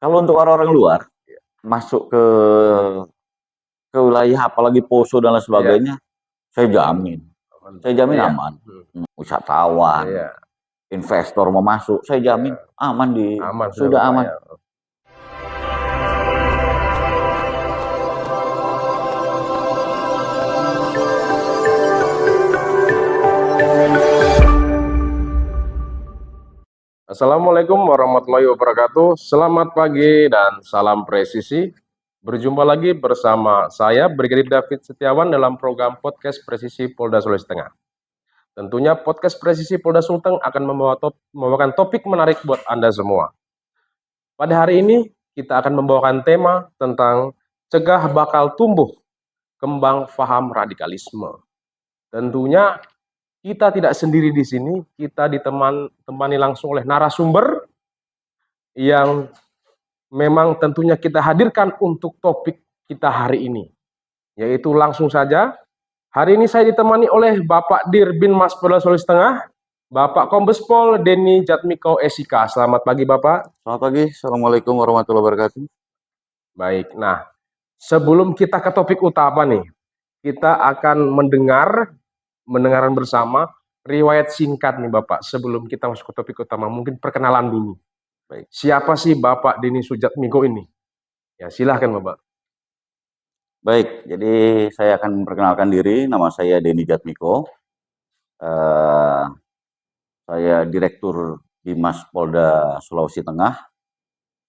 Kalau untuk orang-orang luar masuk ke wilayah apalagi Poso dan lain Iya, sebagainya, saya jamin, saya jamin iya, aman. Wisatawan, iya, investor mau masuk, saya jamin iya, aman aman sudah sudah Bapak aman. ya. Assalamualaikum warahmatullahi wabarakatuh. Selamat pagi dan salam presisi. Berjumpa lagi bersama saya Brigadir David Setiawan dalam program podcast Presisi Polda Sulawesi Tengah. Tentunya podcast Presisi Polda Sulteng akan membawakan topik menarik buat Anda semua. Pada hari ini kita akan membawakan tema tentang cegah bakal tumbuh kembang faham radikalisme. Tentunya kita tidak sendiri di sini, kita ditemani langsung oleh narasumber yang memang tentunya kita hadirkan untuk topik kita hari ini. Yaitu langsung saja, hari ini saya ditemani oleh Bapak Dir Binmas Polda Sulawesi Tengah, Bapak Kombes Pol Denny Jatmiko SIK. Selamat pagi Bapak. Selamat pagi, assalamualaikum warahmatullahi wabarakatuh. Baik, nah sebelum kita ke topik utama nih, kita akan mendengarkan bersama riwayat singkat nih Bapak. Sebelum kita masuk ke topik utama, mungkin perkenalan dulu. Baik, Siapa sih Bapak Denny Sujatmiko ini? Ya silahkan Bapak. baik. Jadi saya akan memperkenalkan diri. Nama saya Denny Jatmiko. Eh, saya Direktur Bimas Polda Sulawesi Tengah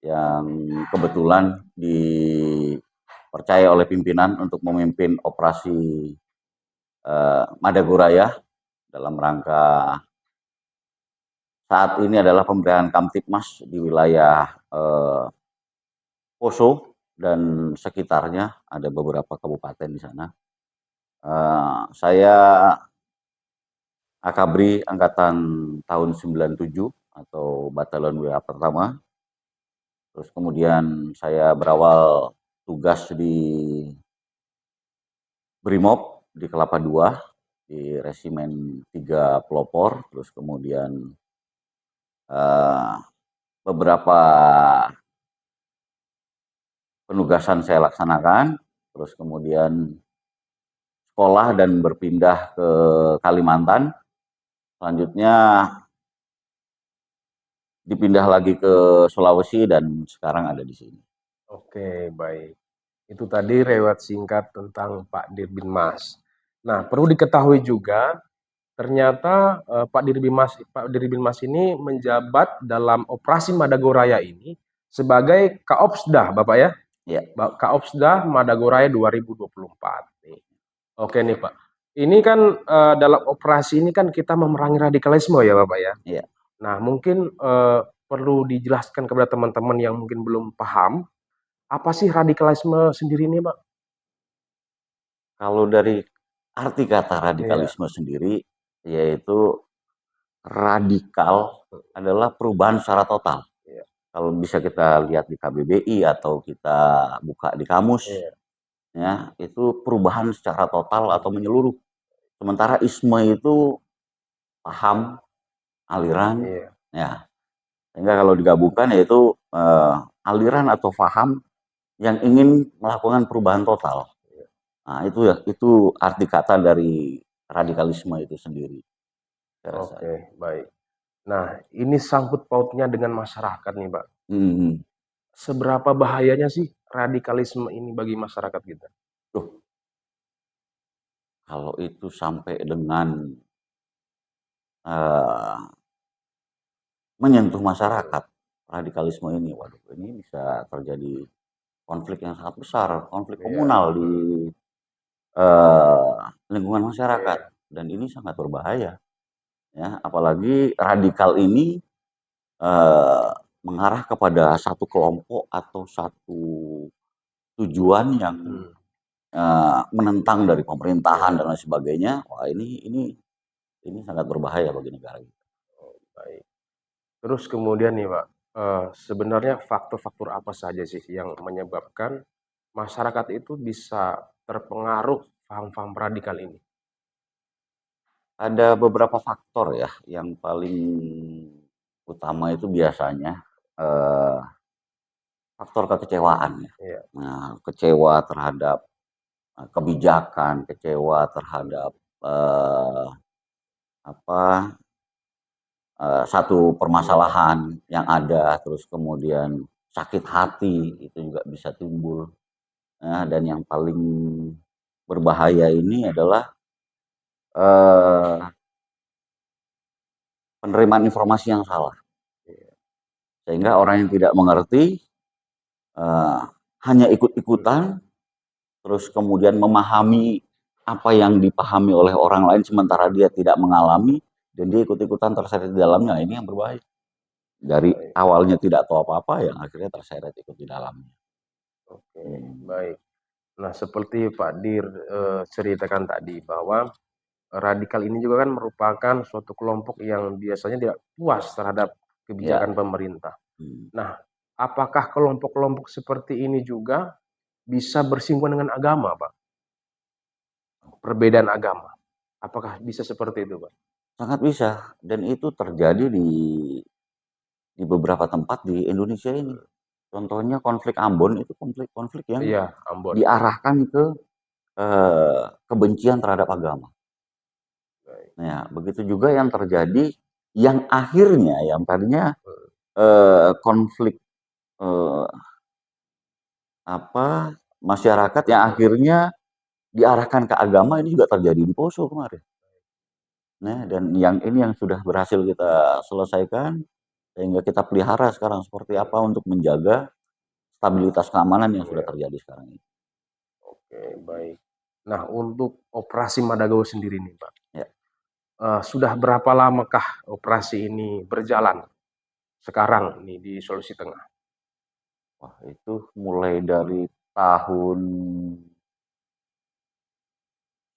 yang kebetulan dipercaya oleh pimpinan untuk memimpin operasi Madagoraya dalam rangka saat ini adalah pemberian Kamtipmas di wilayah Poso dan sekitarnya, ada beberapa kabupaten di sana. Saya Akabri angkatan tahun 97 atau Batalion WA pertama. Terus kemudian saya berawal tugas di Brimob di Kelapa II di Resimen 3 Pelopor. Terus kemudian beberapa penugasan saya laksanakan. Terus kemudian sekolah dan berpindah ke Kalimantan. Selanjutnya dipindah lagi ke Sulawesi dan sekarang ada di sini. Oke, baik. Itu tadi riwayat singkat tentang Pak Dirbinmas. Nah, perlu diketahui juga ternyata Pak Dirbinmas ini menjabat dalam operasi Madagoraya ini sebagai Kaopsda, Bapak ya. Ya, Kaopsda Madagoraya 2024. Nih. Oke nih, Pak. Ini kan dalam operasi ini kan kita memerangi radikalisme ya, Bapak ya. ya. Nah, mungkin perlu dijelaskan kepada teman-teman yang mungkin belum paham apa sih radikalisme sendiri ini, Pak? Kalau dari arti kata Iya, radikalisme sendiri, yaitu radikal adalah perubahan secara total. iya, Kalau bisa kita lihat di KBBI atau kita buka di kamus, iya, ya itu perubahan secara total atau menyeluruh. Sementara isme itu paham, aliran, iya. ya. Sehingga kalau digabungkan yaitu aliran atau paham yang ingin melakukan perubahan total. Nah, itu ya, itu arti kata dari radikalisme itu sendiri, saya rasa. Oke, baik. Nah, ini sangkut pautnya dengan masyarakat nih, Pak. Hmm. Seberapa bahayanya sih radikalisme ini bagi masyarakat kita? Tuh, kalau itu sampai dengan uh, menyentuh masyarakat, radikalisme ini, waduh, ini bisa terjadi konflik yang sangat besar, konflik Iya, komunal di lingkungan masyarakat, iya, dan ini sangat berbahaya. Ya, apalagi radikal ini eh, mengarah kepada satu kelompok atau satu tujuan yang hmm, menentang dari pemerintahan iya, dan lain sebagainya. Wah, ini sangat berbahaya bagi negara kita. baik. Terus kemudian nih, Pak, sebenarnya faktor-faktor apa saja sih yang menyebabkan masyarakat itu bisa terpengaruh paham-paham radikal ini? Ada beberapa faktor ya, yang paling utama itu biasanya eh, faktor kekecewaan ya. Iya. Nah, kecewa terhadap kebijakan, kecewa terhadap apa satu permasalahan yang ada, terus kemudian sakit hati itu juga bisa timbul. Nah, dan yang paling berbahaya ini adalah penerimaan informasi yang salah. Sehingga orang yang tidak mengerti hanya ikut-ikutan, terus kemudian memahami apa yang dipahami oleh orang lain sementara dia tidak mengalami, dan dia ikut-ikutan terseret di dalamnya. Ini yang berbahaya. Dari awalnya tidak tahu apa-apa, yang akhirnya terseret ikut di dalamnya. Oke, baik. Nah, seperti Pak Dir ceritakan tadi bahwa radikal ini juga kan merupakan suatu kelompok yang biasanya tidak puas terhadap kebijakan pemerintah. Nah, apakah kelompok-kelompok seperti ini juga bisa bersinggungan dengan agama, Pak? Perbedaan agama. Apakah bisa seperti itu, Pak? Sangat bisa, dan itu terjadi di beberapa tempat di Indonesia ini. Contohnya konflik Ambon, itu konflik yang Iya, Ambon. diarahkan ke kebencian terhadap agama. Nah, begitu juga yang terjadi, yang akhirnya yang tadinya konflik masyarakat yang akhirnya diarahkan ke agama, ini juga terjadi di Poso kemarin. Nah, dan yang ini yang sudah berhasil kita selesaikan, sehingga kita pelihara sekarang seperti apa untuk menjaga stabilitas keamanan yang sudah terjadi sekarang ini. Oke, baik. Nah, untuk operasi Madagao sendiri nih, Pak. Ya. Sudah berapa lamakah operasi ini berjalan sekarang nih di Sulawesi Tengah? Wah, itu mulai dari tahun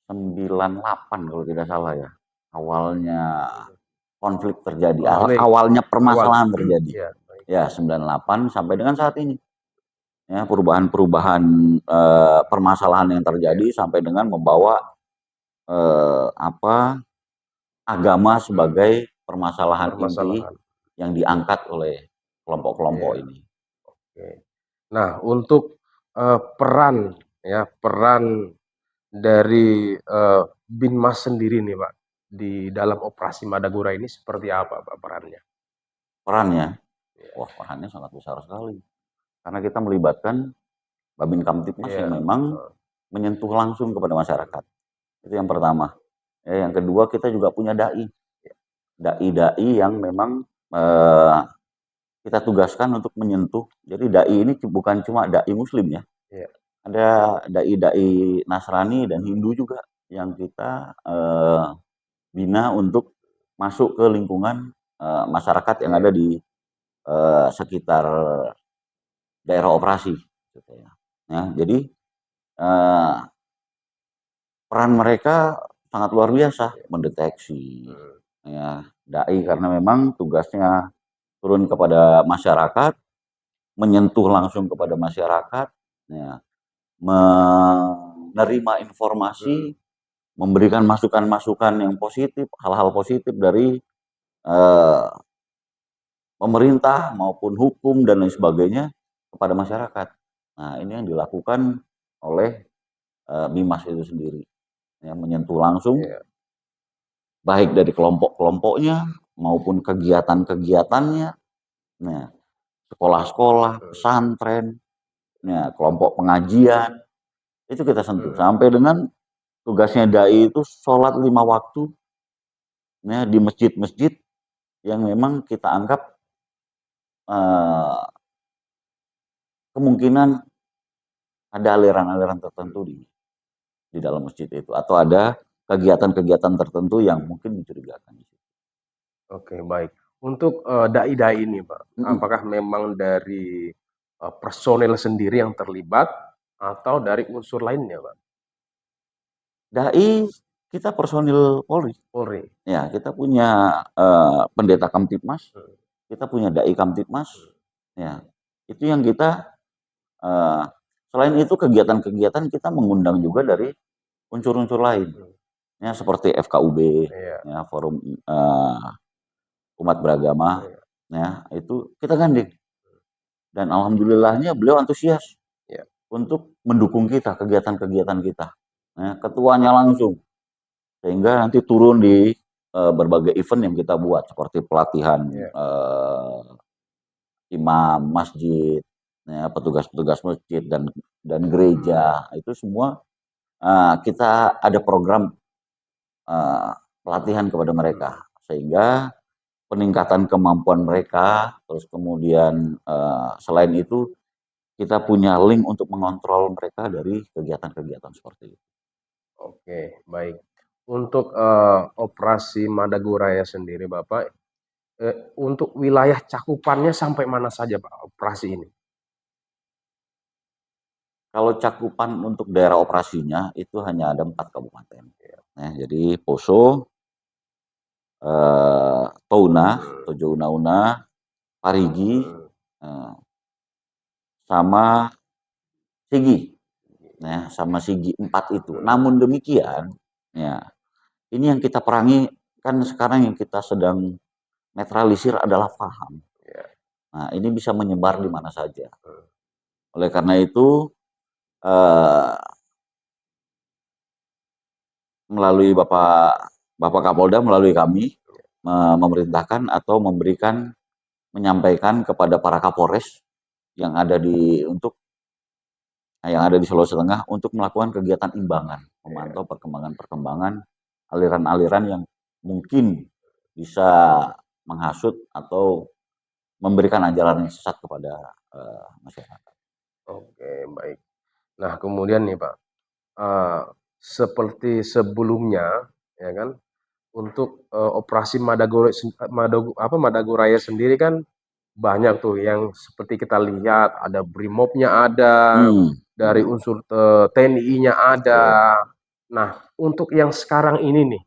98 kalau tidak salah ya. Awalnya konflik terjadi, awalnya permasalahan terjadi. Ya, 98 sampai dengan saat ini. Ya, perubahan-perubahan permasalahan yang terjadi sampai dengan membawa agama sebagai permasalahan inti yang diangkat oleh kelompok-kelompok ini. Oke. Nah, untuk peran dari Binmas sendiri nih, Pak, di dalam operasi Madagora ini seperti apa, Pak, perannya? Perannya, wah, perannya sangat besar sekali. Karena kita melibatkan Babin Kamtipmas yang memang menyentuh langsung kepada masyarakat. Itu yang pertama. Yang kedua, kita juga punya dai. Dai-dai yang memang kita tugaskan untuk menyentuh. Jadi dai ini bukan cuma dai Muslim ya. Ada dai-dai Nasrani dan Hindu juga yang kita bina untuk masuk ke lingkungan masyarakat yang ada di sekitar daerah operasi. Ya, jadi peran mereka sangat luar biasa, mendeteksi. Ya, dai karena memang tugasnya turun kepada masyarakat, menyentuh langsung kepada masyarakat, ya, menerima informasi, memberikan masukan-masukan yang positif, hal-hal positif dari pemerintah maupun hukum dan lain sebagainya kepada masyarakat. Nah, ini yang dilakukan oleh Bimas itu sendiri, ya, menyentuh langsung, baik dari kelompok-kelompoknya maupun kegiatan-kegiatannya. Nah, sekolah-sekolah, pesantren, ya, kelompok pengajian, itu kita sentuh. Sampai dengan tugasnya dai itu sholat 5 waktu, ya, di masjid-masjid yang memang kita anggap kemungkinan ada aliran-aliran tertentu di dalam masjid itu, atau ada kegiatan-kegiatan tertentu yang mungkin mencurigakan. Oke, baik. Untuk dai-dai ini, Pak, apakah memang dari personel sendiri yang terlibat atau dari unsur lainnya, Pak? Dai kita personil Polri. Ya, kita punya pendeta Kamtipmas, kita punya dai Kamtipmas. Ya, itu yang kita selain itu kegiatan-kegiatan kita mengundang juga dari unsur-unsur lain. Ya, seperti FKUB, ya, Forum Umat Beragama, ya, itu kita gandeng. dan alhamdulillahnya beliau antusias Ya. untuk mendukung kita, kegiatan-kegiatan kita. Nah, ketuanya langsung, sehingga nanti turun di berbagai event yang kita buat seperti pelatihan Ya. imam masjid, ya, petugas-petugas masjid dan gereja, itu semua kita ada program pelatihan kepada mereka, sehingga peningkatan kemampuan mereka, terus kemudian selain itu kita punya link untuk mengontrol mereka dari kegiatan-kegiatan seperti itu. Oke, baik. Untuk operasi Madagoraya sendiri, Bapak, untuk wilayah cakupannya sampai mana saja, Pak, operasi ini? Kalau cakupan untuk daerah operasinya itu hanya ada 4 kabupaten. Nah, jadi Poso, Touna, Tojo Una-Una, Parigi, sama Sigi. Nah, sama Sigi 4 itu. Namun demikian, ya, ini yang kita perangi kan sekarang yang kita sedang netralisir adalah paham. Nah, ini bisa menyebar di mana saja. Oleh karena itu, melalui Bapak Kapolda, melalui kami, memerintahkan atau menyampaikan kepada para Kapolres yang ada di Sulawesi Tengah untuk melakukan kegiatan imbangan, memantau perkembangan aliran-aliran yang mungkin bisa menghasut atau memberikan ajaran yang sesat kepada masyarakat. Oke, baik. Nah, kemudian nih, Pak, seperti sebelumnya, ya kan, untuk operasi Madagoraya sendiri kan banyak tuh yang seperti kita lihat, ada Brimobnya ada, dari unsur TNI-nya ada. Nah, untuk yang sekarang ini nih,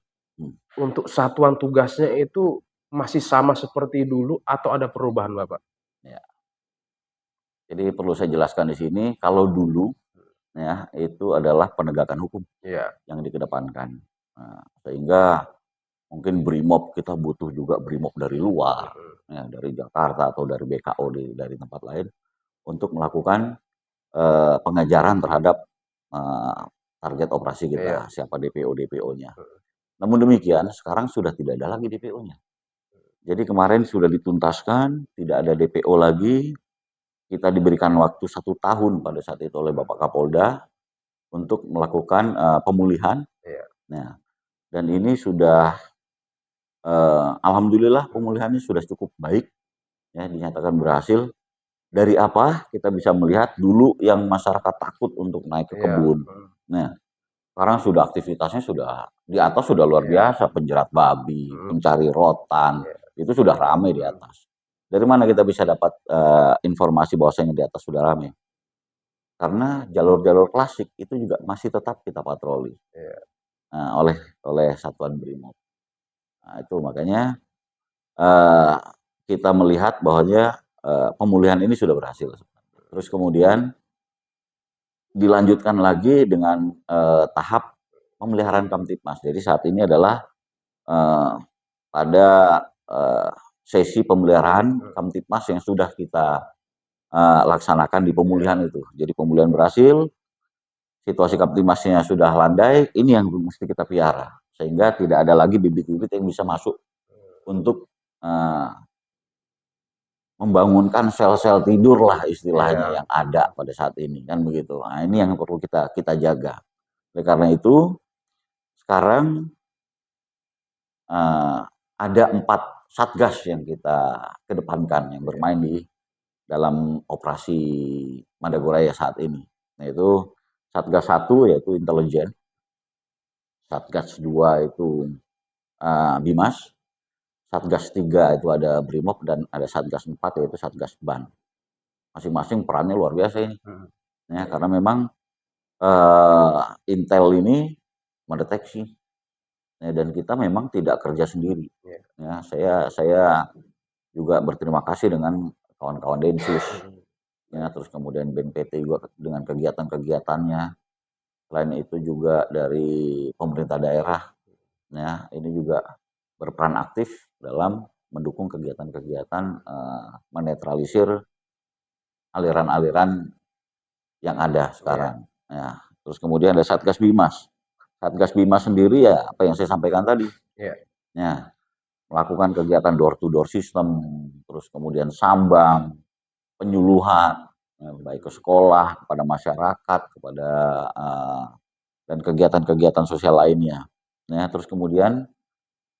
untuk satuan tugasnya itu masih sama seperti dulu atau ada perubahan, Bapak? Ya. Jadi perlu saya jelaskan di sini, kalau dulu ya itu adalah penegakan hukum yang dikedepankan. Nah, sehingga mungkin Brimob kita butuh juga Brimob dari luar, ya, dari Jakarta atau dari BKO dari tempat lain untuk melakukan pengejaran terhadap target operasi kita, siapa DPO-DPO-nya. Namun demikian, sekarang sudah tidak ada lagi DPO-nya. Jadi kemarin sudah dituntaskan, tidak ada DPO lagi. Kita diberikan waktu 1 tahun pada saat itu oleh Bapak Kapolda untuk melakukan pemulihan. Nah, dan ini sudah alhamdulillah pemulihannya sudah cukup baik, ya, dinyatakan berhasil. Dari apa kita bisa melihat dulu yang masyarakat takut untuk naik ke kebun. Nah, sekarang sudah aktivitasnya sudah di atas sudah luar biasa, penjerat babi, pencari rotan, itu sudah ramai di atas. Dari mana kita bisa dapat informasi bahwasanya di atas sudah ramai? Karena jalur-jalur klasik itu juga masih tetap kita patroli oleh Satuan Brimob. Nah, itu makanya kita melihat bahwanya pemulihan ini sudah berhasil. Terus kemudian dilanjutkan lagi dengan tahap pemeliharaan Kamtipmas. Jadi saat ini adalah pada sesi pemeliharaan Kamtipmas yang sudah kita laksanakan di pemulihan itu. Jadi pemulihan berhasil, situasi Kamtipmasnya sudah landai, ini yang mesti kita piara. Sehingga tidak ada lagi bibit-bibit yang bisa masuk untuk membangunkan sel-sel tidur lah istilahnya yang ada pada saat ini, kan begitu. Nah, ini yang perlu kita jaga. Oleh karena itu, sekarang ada 4 satgas yang kita kedepankan yang bermain di dalam operasi Madagoraya saat ini. Yaitu Satgas 1 yaitu intelijen, Satgas 2 itu Bimas, Satgas 3 itu ada Brimob, dan ada Satgas 4 yaitu Satgas Ban. Masing-masing perannya luar biasa ini. Ya, karena memang Intel ini mendeteksi, ya, dan kita memang tidak kerja sendiri. Ya, saya juga berterima kasih dengan kawan-kawan Densus, ya, terus kemudian BNPT juga dengan kegiatan-kegiatannya. Selain itu juga dari pemerintah daerah, ya, ini juga berperan aktif dalam mendukung kegiatan-kegiatan menetralisir aliran-aliran yang ada sekarang. Ya, terus kemudian ada Satgas Bimas. Satgas Bimas sendiri ya apa yang saya sampaikan tadi. Ya, melakukan kegiatan door to door system, terus kemudian sambang, penyuluhan, ya, baik ke sekolah, kepada masyarakat, kepada dan kegiatan-kegiatan sosial lainnya. Ya, terus kemudian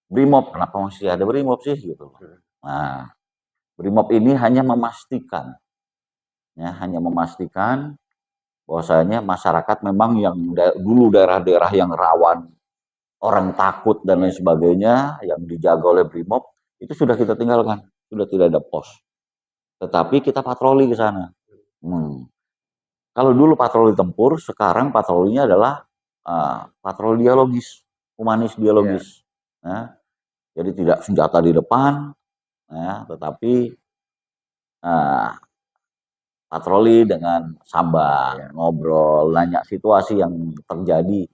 Brimob, kenapa masih ada Brimob sih gitu. Nah, Brimob ini hanya memastikan bahwasanya masyarakat memang yang dulu daerah-daerah yang rawan orang takut dan lain sebagainya yang dijaga oleh Brimob itu sudah kita tinggalkan, sudah tidak ada pos. Tetapi kita patroli ke sana. Kalau dulu patroli tempur, sekarang patrolinya adalah patroli dialogis, humanis dialogis. Ya. Jadi tidak senjata di depan, ya, tetapi patroli dengan sambang, ngobrol, nanya situasi yang terjadi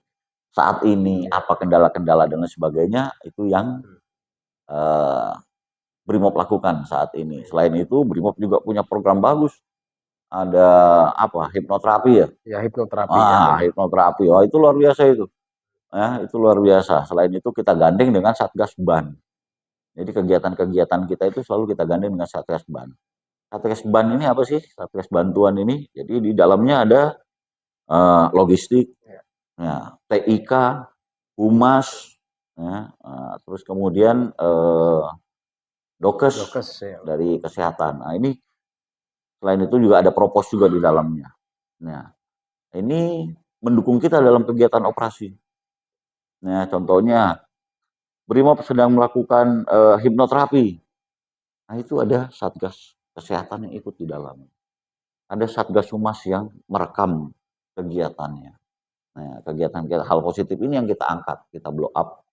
saat ini, apa kendala-kendala dan lain sebagainya, itu yang Brimob lakukan saat ini. Selain itu, Brimob juga punya program bagus. Ada apa? Hipnoterapi ya? Ya, hipnoterapi. Hipnoterapi. Oh, itu luar biasa itu. Ya, itu luar biasa. Selain itu kita gandeng dengan Satgas Ban. Jadi kegiatan-kegiatan kita itu selalu kita gandeng dengan Satgas Ban. Satgas Ban ini apa sih? Satgas bantuan ini. Jadi di dalamnya ada logistik, ya, TIK, humas, ya, terus kemudian dokes dari kesehatan. Nah, ini selain itu juga ada propos juga di dalamnya. Nah, ini mendukung kita dalam kegiatan operasi. Nah, contohnya Brimob sedang melakukan hipnoterapi. Nah, itu ada Satgas Kesehatan yang ikut di dalam. Ada Satgas Humas yang merekam kegiatannya. Nah, kegiatan kita, hal positif ini yang kita angkat, kita blow up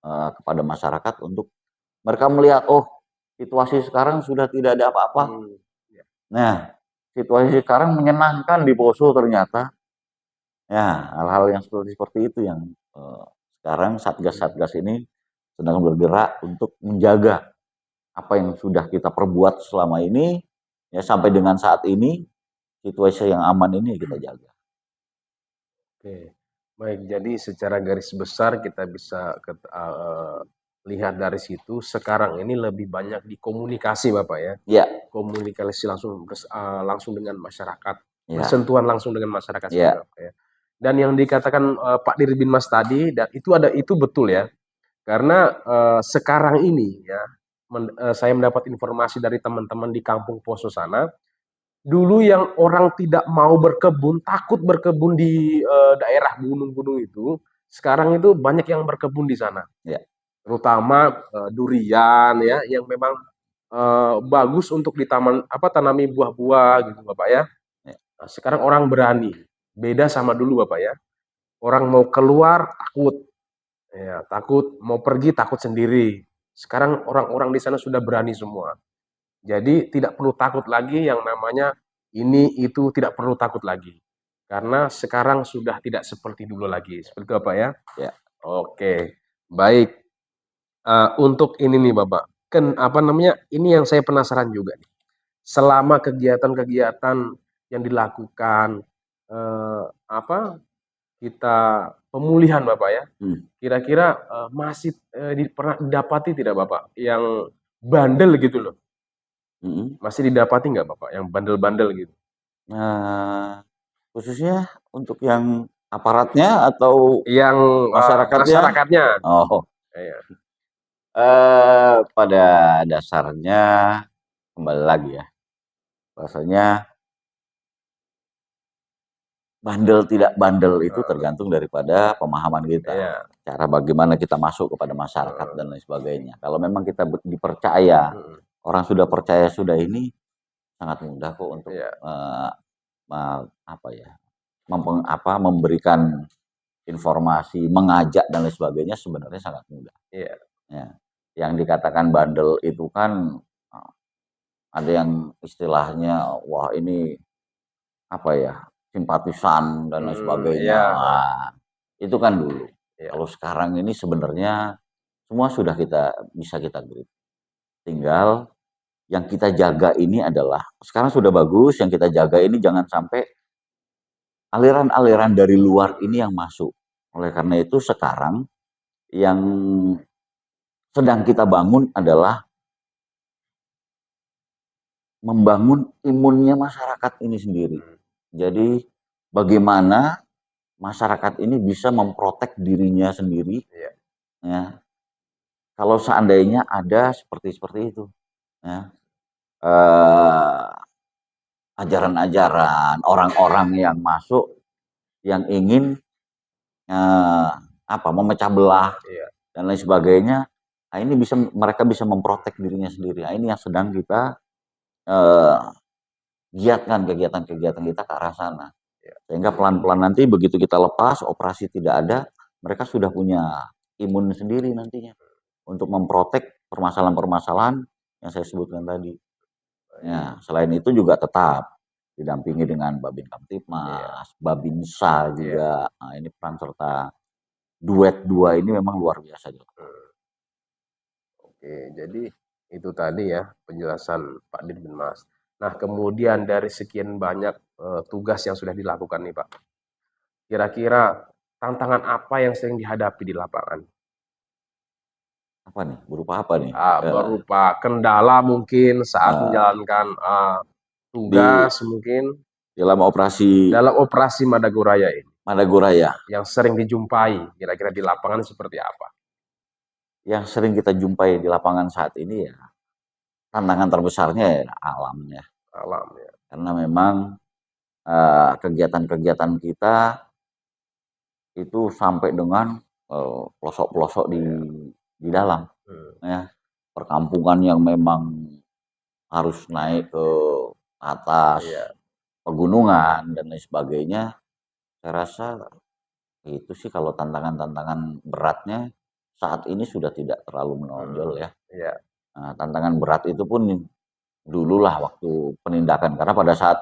kepada masyarakat untuk mereka melihat, oh, situasi sekarang sudah tidak ada apa-apa. Nah, situasi sekarang menyenangkan di Poso ternyata. Ya, hal-hal yang seperti itu yang sekarang Satgas-Satgas ini sedang bergerak untuk menjaga apa yang sudah kita perbuat selama ini, ya sampai dengan saat ini, situasi yang aman ini kita jaga. Oke, baik. Jadi secara garis besar kita bisa lihat dari situ sekarang ini lebih banyak dikomunikasi Bapak ya. Ya. Komunikasi langsung dengan masyarakat, Ya. bersentuhan langsung dengan masyarakat Ya. Bapak ya. Dan yang dikatakan Pak Dirbin Mas tadi, dan itu betul ya. Karena sekarang ini ya, saya mendapat informasi dari teman-teman di Kampung Poso sana. Dulu yang orang tidak mau berkebun, takut berkebun di daerah gunung-gunung itu, sekarang itu banyak yang berkebun di sana. Ya. Terutama durian ya, yang memang bagus untuk tanami buah-buah gitu Bapak ya. Nah, sekarang orang berani, beda sama dulu Bapak ya. Orang mau keluar takut, ya takut, mau pergi takut sendiri. Sekarang orang-orang di sana sudah berani semua. Jadi tidak perlu takut lagi yang namanya ini itu tidak perlu takut lagi. Karena sekarang sudah tidak seperti dulu lagi. Seperti itu Bapak ya? Ya. Oke, baik. Untuk ini nih Bapak, ini yang saya penasaran juga nih. Selama kegiatan-kegiatan yang dilakukan kita pemulihan Bapak ya, kira-kira masih pernah didapati tidak Bapak yang bandel gitu loh? Masih didapati nggak Bapak yang bandel-bandel gitu? Nah, khususnya untuk yang aparatnya atau yang masyarakatnya? Oh, iya. Pada dasarnya kembali lagi ya, rasanya bandel tidak bandel itu tergantung daripada pemahaman kita, cara bagaimana kita masuk kepada masyarakat dan lain sebagainya. Kalau memang kita dipercaya, orang sudah percaya sudah ini sangat mudah kok untuk memberikan informasi, mengajak dan lain sebagainya sebenarnya sangat mudah. Ya. Yang dikatakan bandel itu kan ada yang istilahnya wah ini simpatisan dan lain sebagainya. Nah, itu kan dulu. Kalau sekarang ini sebenarnya semua sudah bisa kita grip. Tinggal yang kita jaga ini adalah, sekarang sudah bagus, yang kita jaga ini jangan sampai aliran-aliran dari luar ini yang masuk. Oleh karena itu sekarang yang sedang kita bangun adalah membangun imunnya masyarakat ini sendiri. Jadi bagaimana masyarakat ini bisa memprotek dirinya sendiri, ya. Kalau seandainya ada seperti itu, ya, ajaran-ajaran orang-orang yang masuk yang ingin memecah belah dan lain sebagainya. Nah, ini mereka bisa memprotek dirinya sendiri. Nah, ini yang sedang kita giatkan kegiatan-kegiatan kita ke arah sana. Sehingga pelan-pelan nanti begitu kita lepas, operasi tidak ada, mereka sudah punya imun sendiri nantinya untuk memprotek permasalahan-permasalahan yang saya sebutkan tadi. Ya, selain itu juga tetap didampingi dengan Babin Kamtipmas, Babinsa juga. Nah, ini peran serta duet dua ini memang luar biasa. Oke, jadi itu tadi ya penjelasan Pak Dirjen Mas. Nah, kemudian dari sekian banyak tugas yang sudah dilakukan nih Pak, kira-kira tantangan apa yang sering dihadapi di lapangan? Apa nih? Berupa apa nih? Berupa kendala mungkin saat menjalankan tugas mungkin dalam operasi Madagoraya ini. Madagoraya. Yang sering dijumpai kira-kira di lapangan seperti apa? Yang sering kita jumpai di lapangan saat ini ya tantangan terbesarnya ya alam ya. Alam ya. Karena memang kegiatan-kegiatan kita itu sampai dengan pelosok-pelosok di dalam, ya, perkampungan yang memang harus naik ke atas pegunungan dan lain sebagainya. Saya rasa itu sih kalau tantangan-tantangan beratnya saat ini sudah tidak terlalu menonjol ya. Nah, tantangan berat itu pun dululah waktu penindakan, karena pada saat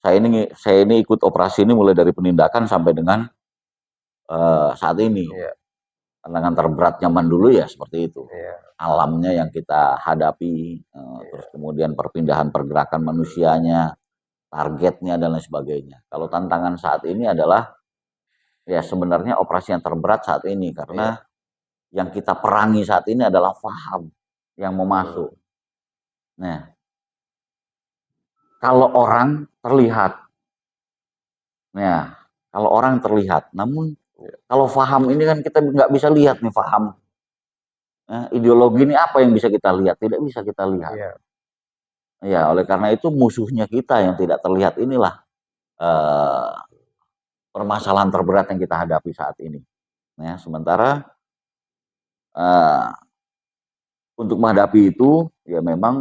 saya ini ikut operasi ini mulai dari penindakan sampai dengan saat ini. Tantangan terberat zaman dulu ya seperti itu. Alamnya yang kita hadapi, terus kemudian perpindahan pergerakan manusianya, targetnya dan lain sebagainya. Kalau tantangan saat ini adalah ya sebenarnya operasi yang terberat saat ini, karena yang kita perangi saat ini adalah faham yang mau masuk. Nah, kalau orang terlihat, namun kalau faham ini kan kita nggak bisa lihat nih faham. Ideologi ini apa yang bisa kita lihat? Tidak bisa kita lihat. Ya, oleh karena itu musuhnya kita yang tidak terlihat inilah permasalahan terberat yang kita hadapi saat ini. Ya, sementara untuk menghadapi itu ya memang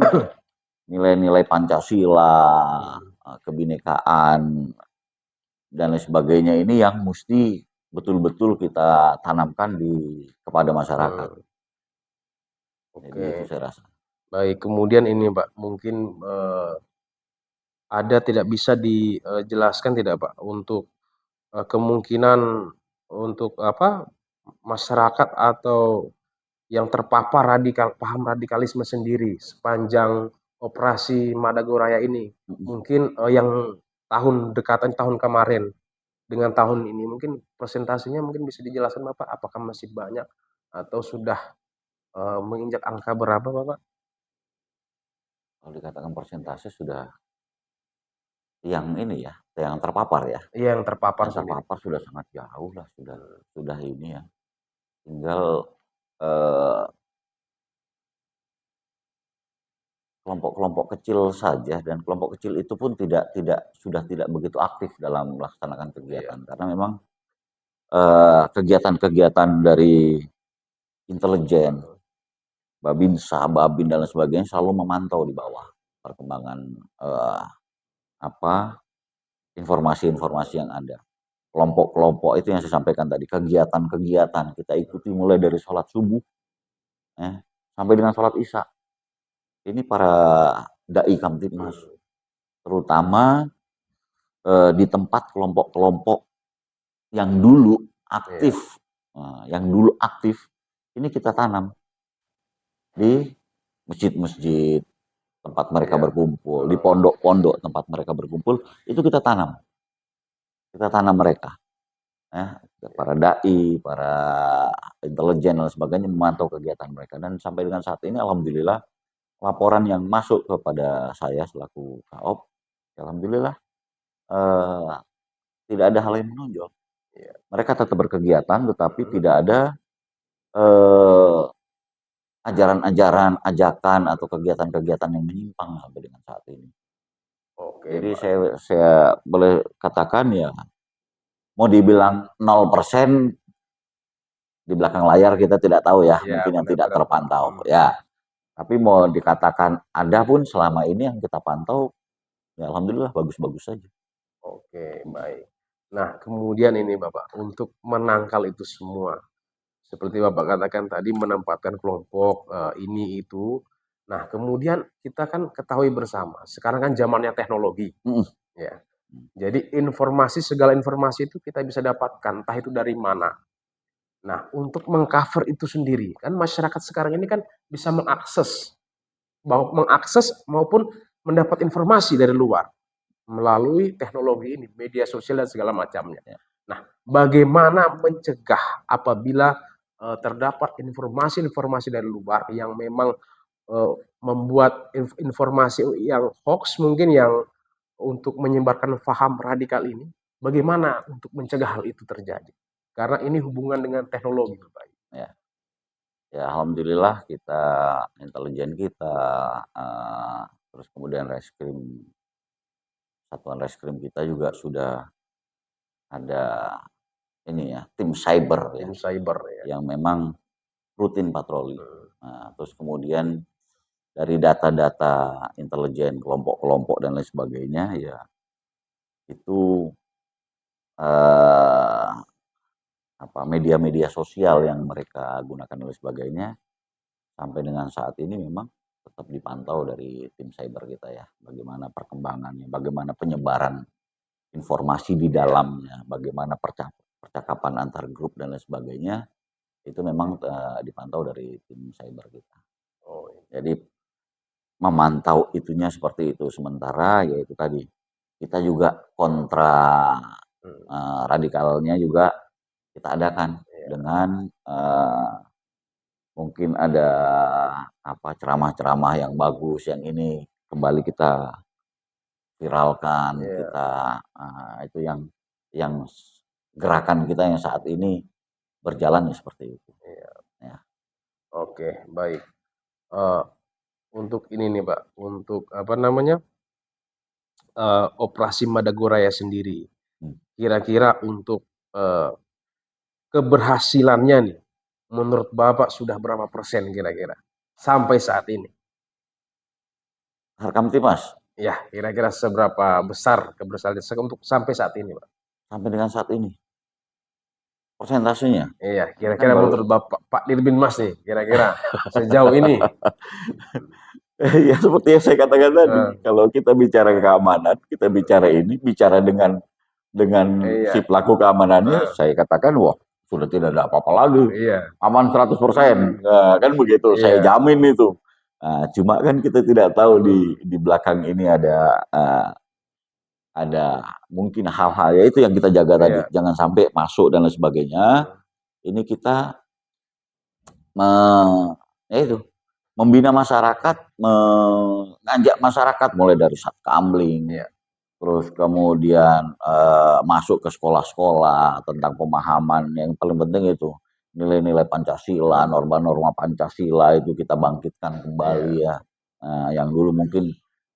nilai-nilai Pancasila, kebinekaan dan lain sebagainya ini yang mesti betul-betul kita tanamkan kepada masyarakat. Jadi itu saya rasa. Baik, kemudian ini Pak, mungkin ada tidak bisa dijelaskan tidak Pak untuk kemungkinan untuk masyarakat atau yang terpapar paham radikalisme sendiri sepanjang operasi Madagoraya ini, mungkin yang dekatan tahun kemarin dengan tahun ini, mungkin presentasinya mungkin bisa dijelaskan Bapak, apakah masih banyak atau sudah menginjak angka berapa Bapak? Kalau dikatakan persentase sudah yang ini ya, yang terpapar ya. Iya, yang terpapar sudah sangat jauh lah, sudah ini ya. Tinggal kelompok-kelompok kecil saja, dan kelompok kecil itu pun sudah tidak begitu aktif dalam melaksanakan kegiatan, karena memang kegiatan-kegiatan dari intelijen, Babinsa, Babin dan lain sebagainya selalu memantau di bawah perkembangan informasi-informasi yang ada. Kelompok-kelompok itu yang saya sampaikan tadi, kegiatan-kegiatan kita ikuti mulai dari sholat subuh sampai dengan sholat isya. Ini para dai Kamtipmas, terutama di tempat kelompok-kelompok yang dulu aktif, ini kita tanam di masjid-masjid, tempat mereka Iya. berkumpul, di pondok-pondok tempat mereka berkumpul, itu kita tanam mereka, ya. Para dai, para intelijen dan sebagainya memantau kegiatan mereka, dan sampai dengan saat ini alhamdulillah laporan yang masuk kepada saya selaku Kaop, alhamdulillah eh, tidak ada hal yang menonjol. Iya. Mereka tetap berkegiatan, tetapi tidak ada eh, ajaran-ajaran, ajakan atau kegiatan-kegiatan yang menyimpang sampai dengan saat ini. Oke, Jadi baik. saya boleh katakan ya, mau dibilang 0% di belakang layar kita tidak tahu ya, Iya, mungkin yang tidak benar-benar, Pak. terpantau ya. Tapi mau dikatakan ada pun selama ini yang kita pantau, ya alhamdulillah bagus-bagus saja. Oke, baik. Nah, kemudian ini Bapak, untuk menangkal itu semua, seperti Bapak katakan tadi menempatkan kelompok ini itu. Nah, kemudian kita kan ketahui bersama, sekarang kan zamannya teknologi, Mm-mm. ya. Jadi segala informasi itu kita bisa dapatkan, entah itu dari mana. Nah, untuk mengcover itu sendiri, kan masyarakat sekarang ini kan bisa mengakses maupun mendapat informasi dari luar melalui teknologi ini, media sosial dan segala macamnya. Ya. Nah, bagaimana mencegah apabila terdapat informasi-informasi dari luar yang memang membuat informasi yang hoax mungkin yang untuk menyebarkan paham radikal ini, bagaimana untuk mencegah hal itu terjadi? Karena ini hubungan dengan teknologi, Bapak. Ya. Ya alhamdulillah kita intelijen kita, terus kemudian satuan reskrim kita juga sudah ada ini ya, tim cyber ya, Tim cyber ya. yang memang rutin patroli. Nah, terus kemudian dari data-data intelijen kelompok-kelompok dan lain sebagainya ya, itu eh, media-media sosial yang mereka gunakan dan lain sebagainya, sampai dengan saat ini memang tetap dipantau dari tim cyber kita ya, bagaimana perkembangannya, bagaimana penyebaran informasi di dalamnya, bagaimana percakapan antar grup dan lain sebagainya, itu memang dipantau dari tim cyber kita. Oh, iya. Jadi memantau itunya seperti itu. Sementara yaitu tadi kita juga kontra radikalnya juga kita adakan dengan mungkin ada ceramah-ceramah yang bagus, yang ini kembali kita viralkan, Iya. kita itu yang gerakan kita yang saat ini berjalan ya seperti itu. Iya. Ya. Oke, baik. Eh, untuk ini nih, Pak, untuk apa namanya? Operasi Madagoraya sendiri. Hmm. Kira-kira untuk keberhasilannya nih, menurut Bapak sudah berapa persen kira-kira sampai saat ini? Harkamtimas Ya, kira-kira seberapa besar keberhasilan untuk sampai saat ini, Pak? sampai dengan saat ini persentasenya. Iya, Ini kan kira-kira baru menurut Bapak, Pak Dirbin Mas nih, kira-kira sejauh ini. ya seperti yang saya katakan tadi, Eh, kalau kita bicara keamanan, kita bicara ini, bicara dengan si iya, pelaku keamanannya, saya katakan wah sudah tidak ada apa-apa lagi, iya, aman 100%. Nah, kan begitu, saya iya, jamin itu. Nah, cuma kan kita tidak tahu di belakang ini ada mungkin hal-hal ya itu yang kita jaga tadi, iya, jangan sampai masuk dan lain sebagainya. Ini kita ya itu membina masyarakat, mengajak masyarakat mulai dari Satkamling, iya, terus kemudian masuk ke sekolah-sekolah tentang pemahaman yang paling penting itu nilai-nilai Pancasila, norma-norma Pancasila itu kita bangkitkan kembali iya, ya. Yang dulu mungkin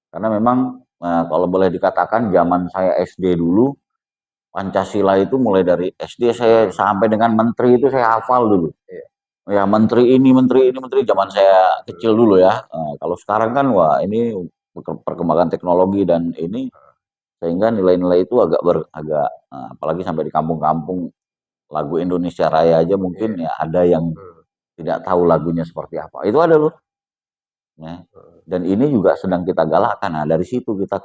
karena memang kalau boleh dikatakan zaman saya SD dulu Pancasila itu mulai dari SD saya sampai dengan menteri itu saya hafal dulu. iya, Ya menteri zaman saya kecil dulu ya. Kalau sekarang kan wah ini perkembangan teknologi dan ini sehingga nilai-nilai itu agak apalagi sampai di kampung-kampung lagu Indonesia Raya aja mungkin iya, ya ada yang tidak tahu lagunya seperti apa. Itu ada loh. Ya. Dan ini juga sedang kita galakkan. Nah, dari situ kita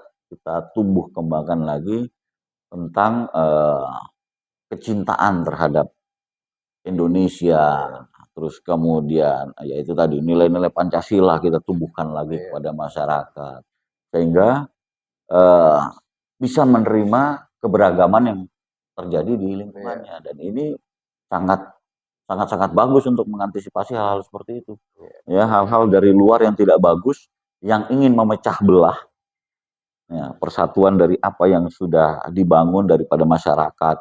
tumbuh kembangkan lagi tentang kecintaan terhadap Indonesia, terus kemudian ya itu tadi nilai-nilai Pancasila kita tumbuhkan lagi Iya. kepada masyarakat sehingga eh, bisa menerima keberagaman yang terjadi di Iya. lingkungannya dan ini sangat sangat bagus untuk mengantisipasi hal-hal seperti itu. Iya. Ya, hal-hal dari luar yang tidak bagus yang ingin memecah belah ya, persatuan dari apa yang sudah dibangun daripada masyarakat,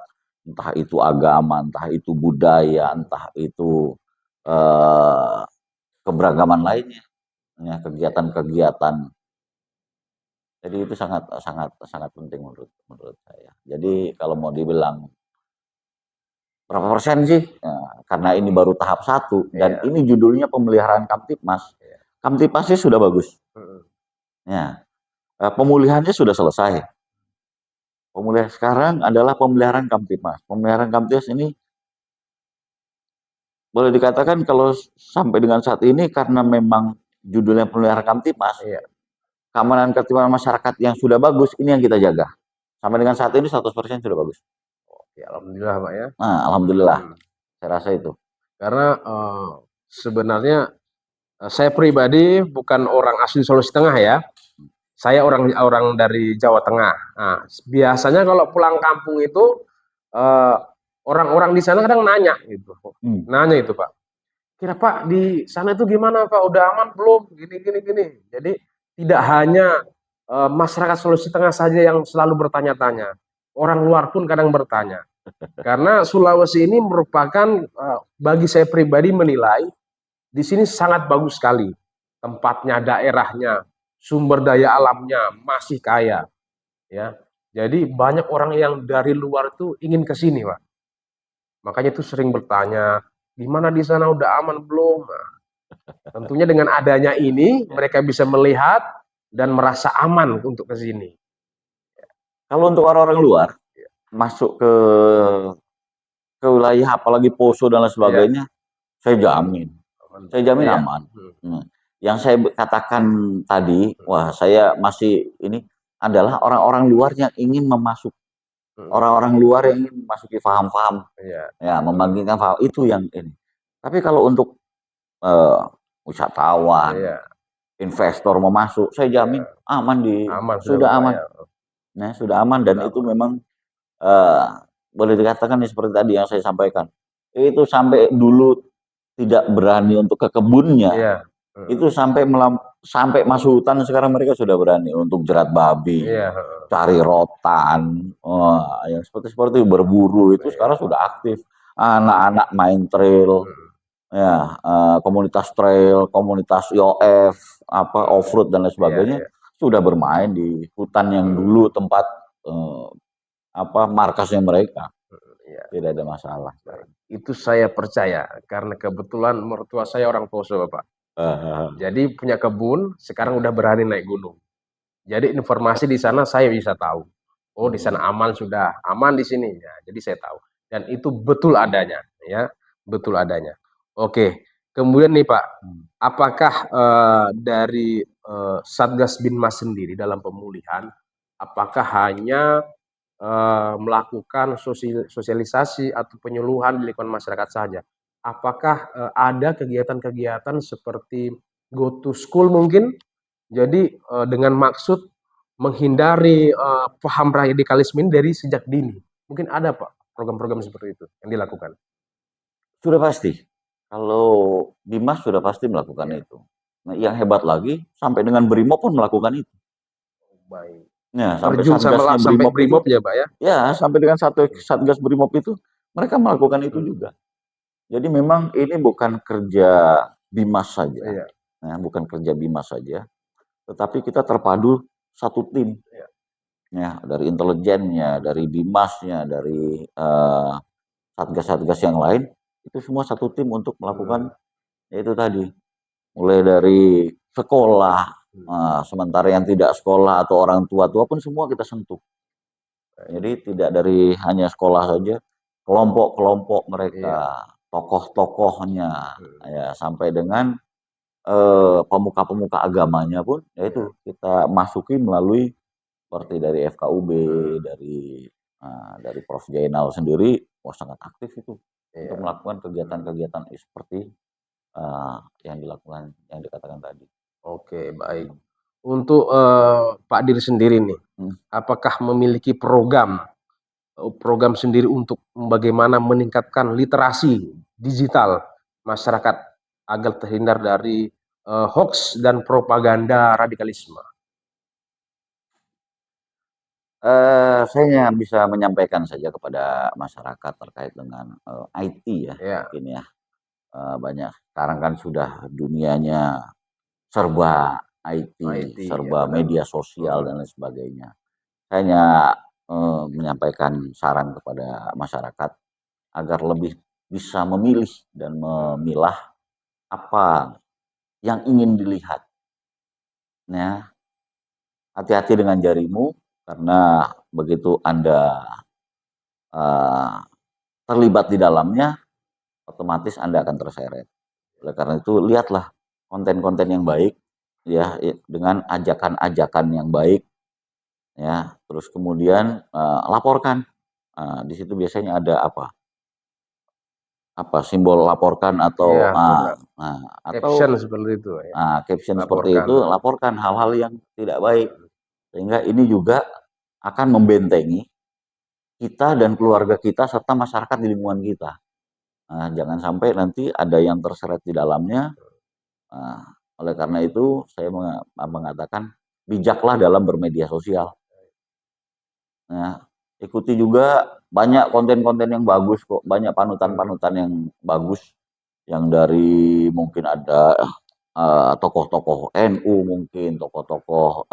entah itu agama, entah itu budaya, entah itu eh, keberagaman lainnya, ya, kegiatan-kegiatan. Jadi itu sangat sangat sangat penting menurut saya. Jadi kalau mau dibilang berapa persen sih? Nah, karena ini baru tahap 1 dan Iya. ini judulnya pemeliharaan Kamtipmas. Iya. Kamtipmasnya sudah bagus. Mm-mm. Ya, pemulihannya sudah selesai. Pemulihan sekarang adalah pemeliharaan Kamtipmas. Pemeliharaan Kamtipmas ini boleh dikatakan kalau sampai dengan saat ini karena memang judulnya pemeliharaan Kamtipmas, Iya. keamanan ketertiban masyarakat yang sudah bagus ini yang kita jaga. Sampai dengan saat ini 100% sudah bagus. Oke, alhamdulillah Pak ya. Nah, alhamdulillah. Hmm. Saya rasa itu. Karena sebenarnya saya pribadi bukan orang asli Sulawesi Tengah ya. Saya orang dari Jawa Tengah. Nah, biasanya kalau pulang kampung itu eh, orang-orang di sana kadang nanya gitu. Nanya itu Pak. Kira Pak di sana itu gimana Pak? Udah aman belum? Gini. Jadi tidak hanya masyarakat Sulawesi Tengah saja yang selalu bertanya-tanya. Orang luar pun kadang bertanya. Karena Sulawesi ini merupakan bagi saya pribadi menilai di sini sangat bagus sekali. Tempatnya, daerahnya, sumber daya alamnya masih kaya, ya. Jadi banyak orang yang dari luar itu ingin ke sini, Pak. Makanya itu sering bertanya, gimana di sana udah aman belum? Nah, tentunya dengan adanya ini mereka bisa melihat dan merasa aman untuk ke sini. Kalau untuk orang-orang luar masuk ke wilayah apalagi Poso dan lain sebagainya, saya jamin Iya. aman. Yang saya katakan tadi, wah saya masih ini adalah orang-orang luar yang ingin memasuk orang-orang luar yang ingin memasuki faham-faham, ya membangkitkan faham itu yang ini. Tapi kalau untuk wisatawan, investor mau masuk, saya jamin aman sudah aman. Ya. Nah, sudah aman dan itu memang boleh dikatakan seperti tadi yang saya sampaikan. Itu sampai dulu tidak berani untuk ke kebunnya. Iya. Itu sampai masuk hutan sekarang mereka sudah berani untuk jerat babi, Iya. cari rotan, yang seperti berburu itu sekarang sudah aktif. Anak-anak main trail, ya komunitas trail, komunitas IOF, off-road dan lain sebagainya sudah bermain di hutan yang dulu tempat markasnya mereka. Tidak ada masalah. Itu saya percaya karena kebetulan mertua saya orang Poso, Bapak. Jadi punya kebun, sekarang udah berani naik gunung. Jadi informasi di sana saya bisa tahu. Oh, di sana aman sudah, aman di sini. Ya, jadi saya tahu. Dan itu betul adanya, ya, betul adanya. Oke, kemudian nih Pak, apakah dari Satgas Binmas sendiri dalam pemulihan, apakah hanya melakukan sosialisasi atau penyuluhan di lingkungan masyarakat saja? Apakah ada kegiatan-kegiatan seperti go to school mungkin? Jadi dengan maksud menghindari paham radikalisme ini dari sejak dini. Mungkin ada Pak program-program seperti itu yang dilakukan. Sudah pasti. Kalau Bimas sudah pasti melakukan itu. Nah, yang hebat lagi sampai dengan Brimob pun melakukan itu. Baik. Ya, sampai Terjun sampai Brimob itu, ya Pak ya? ya, sampai dengan Satgas Brimob itu mereka melakukan itu juga. Jadi memang ini bukan kerja Bimas saja. Nah, bukan kerja Bimas saja, tetapi kita terpadu satu tim. Ya, dari intelijennya, dari Bimasnya, dari satgas-satgas yang lain, itu semua satu tim untuk melakukan itu tadi. Mulai dari sekolah, sementara yang tidak sekolah atau orang tua-tua pun semua kita sentuh. Jadi tidak dari hanya sekolah saja, kelompok-kelompok mereka, tokoh-tokohnya, ya sampai dengan pemuka-pemuka agamanya pun, yaitu kita masuki melalui seperti dari FKUB, dari Prof Jainal sendiri, sangat aktif itu untuk melakukan kegiatan-kegiatan seperti yang dikatakan tadi. Oke, baik. Untuk Pak Dir sendiri nih, apakah memiliki program sendiri untuk bagaimana meningkatkan literasi digital masyarakat agar terhindar dari hoax dan propaganda radikalisme? Saya bisa menyampaikan saja kepada masyarakat terkait dengan IT ya, Ya, mungkin ya. Banyak sekarang kan sudah dunianya serba IT, IT ya serba benar. media sosial dan lain sebagainya. Saya hanya menyampaikan saran kepada masyarakat agar lebih bisa memilih dan memilah apa yang ingin dilihat. Ya, hati-hati dengan jarimu karena begitu Anda terlibat di dalamnya, otomatis Anda akan terseret. Oleh karena itu, lihatlah konten-konten yang baik, ya, dengan ajakan-ajakan yang baik, ya. Terus kemudian laporkan. Di situ biasanya ada apa simbol laporkan Iya, atau benar. Caption atau seperti itu ya. caption seperti Laporkan. itu, laporkan hal-hal yang tidak baik. Sehingga ini juga akan membentengi kita dan keluarga kita serta masyarakat di lingkungan kita. Jangan sampai nanti ada yang terseret di dalamnya. Oleh karena itu saya mengatakan bijaklah dalam bermedia sosial. Nah, ikuti juga banyak konten-konten yang bagus kok, banyak panutan-panutan yang bagus, yang dari mungkin ada tokoh-tokoh NU, mungkin tokoh-tokoh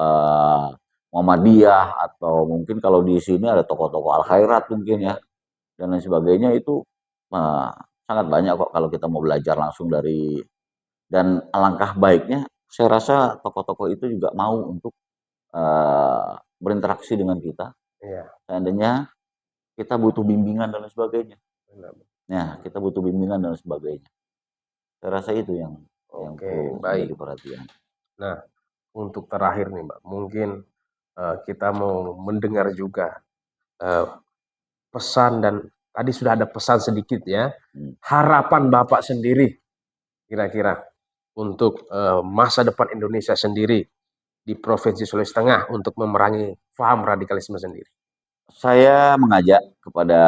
Muhammadiyah, atau mungkin kalau di sini ada tokoh-tokoh Al Khairat mungkin ya, dan lain sebagainya. Itu sangat banyak kok kalau kita mau belajar langsung dari, dan alangkah baiknya saya rasa tokoh-tokoh itu juga mau untuk berinteraksi dengan kita. Iya. Seandainya kita butuh bimbingan dan lain sebagainya. Benar. Nah, kita butuh bimbingan dan sebagainya. Saya rasa itu yang Oke, perlu baik. menjadi perhatian. Nah, untuk terakhir nih, Mbak, mungkin kita mau mendengar juga pesan, dan tadi sudah ada pesan sedikit ya. Harapan Bapak sendiri kira-kira untuk masa depan Indonesia sendiri di Provinsi Sulawesi Tengah untuk memerangi paham radikalisme sendiri. Saya mengajak kepada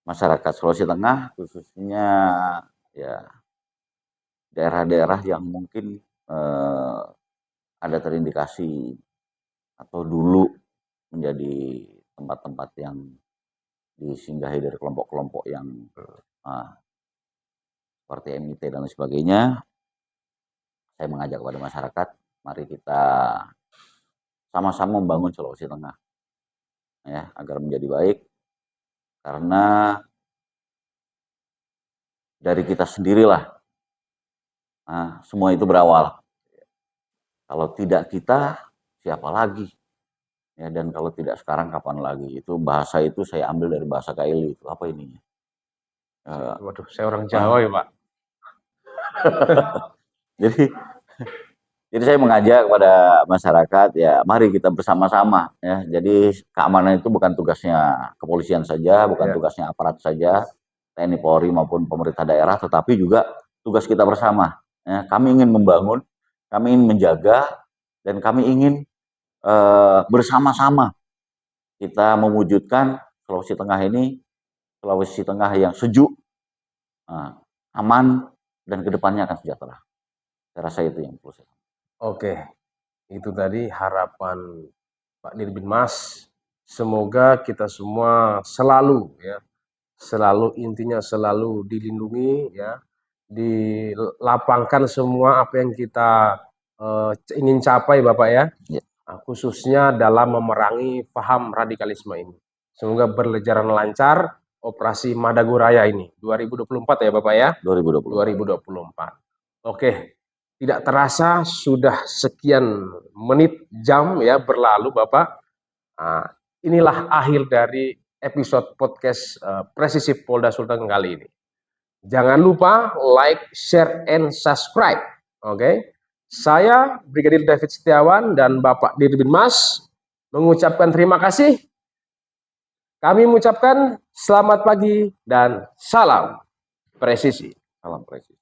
masyarakat Sulawesi Tengah, khususnya ya daerah-daerah yang mungkin ada terindikasi atau dulu menjadi tempat-tempat yang disinggahi dari kelompok-kelompok yang seperti MIT dan lain sebagainya. Saya mengajak kepada masyarakat, mari kita sama-sama membangun Sulawesi Tengah, ya, agar menjadi baik. Karena dari kita sendirilah semua itu berawal. Kalau tidak kita, siapa lagi? Ya, dan kalau tidak sekarang, kapan lagi? Itu bahasa itu saya ambil dari bahasa Kaili. Itu apa ini? Waduh, saya orang Jawa ya, Pak. Jadi saya mengajak kepada masyarakat, ya mari kita bersama-sama ya. Jadi keamanan itu bukan tugasnya kepolisian saja, bukan tugasnya aparat saja, TNI Polri maupun pemerintah daerah, tetapi juga tugas kita bersama. Ya, kami ingin membangun, kami ingin menjaga, dan kami ingin bersama-sama kita mewujudkan Sulawesi Tengah ini Sulawesi Tengah yang sejuk, aman, dan kedepannya akan sejahtera. Saya rasa itu yang perlu saya. Oke, itu tadi harapan Pak Dirbin Mas. Semoga kita semua selalu ya, selalu intinya selalu dilindungi ya, dilapangkan semua apa yang kita ingin capai Bapak ya. Khususnya dalam memerangi paham radikalisme ini. Semoga berjalan lancar operasi Madagoraya ini 2024 ya Bapak ya. 2024. Oke. Tidak terasa sudah sekian menit jam ya berlalu Bapak. Inilah akhir dari episode podcast Presisi Polda Sulteng kali ini. Jangan lupa like, share, and subscribe. Oke. Saya Brigadir David Setiawan dan Bapak Dirbin Mas mengucapkan terima kasih. Kami mengucapkan selamat pagi dan salam presisi. Salam presisi.